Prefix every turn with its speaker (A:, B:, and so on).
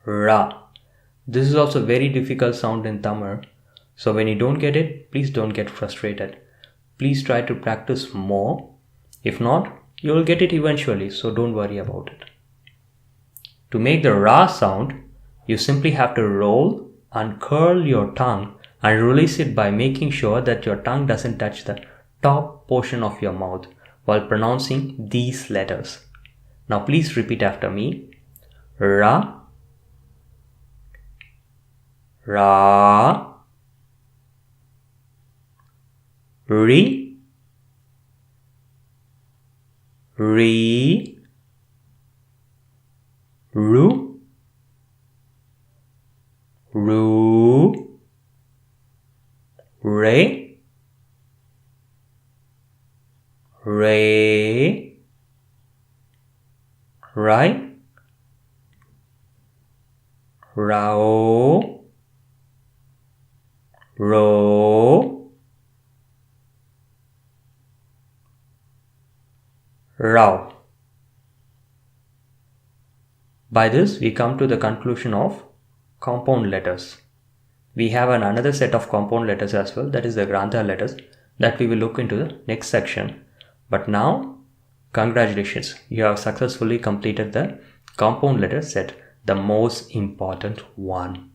A: Ra. This is also very difficult sound in Tamil. So when you don't get it, please don't get frustrated. Please try to practice more. If not, you will get it eventually, so don't worry about it. To make the Ra sound, you simply have to roll and curl your tongue and release it by making sure that your tongue doesn't touch the top portion of your mouth while pronouncing these letters. Now please repeat after me. Ra, Ra, Ri, Ri, Ru, Ru, Re, Re, Rai, Rao, Ro, Rao. By this, we come to the conclusion of compound letters. We have another set of compound letters as well, that is the Grantha letters, that we will look into the next section. But now, congratulations, you have successfully completed the compound letter set, the most important one.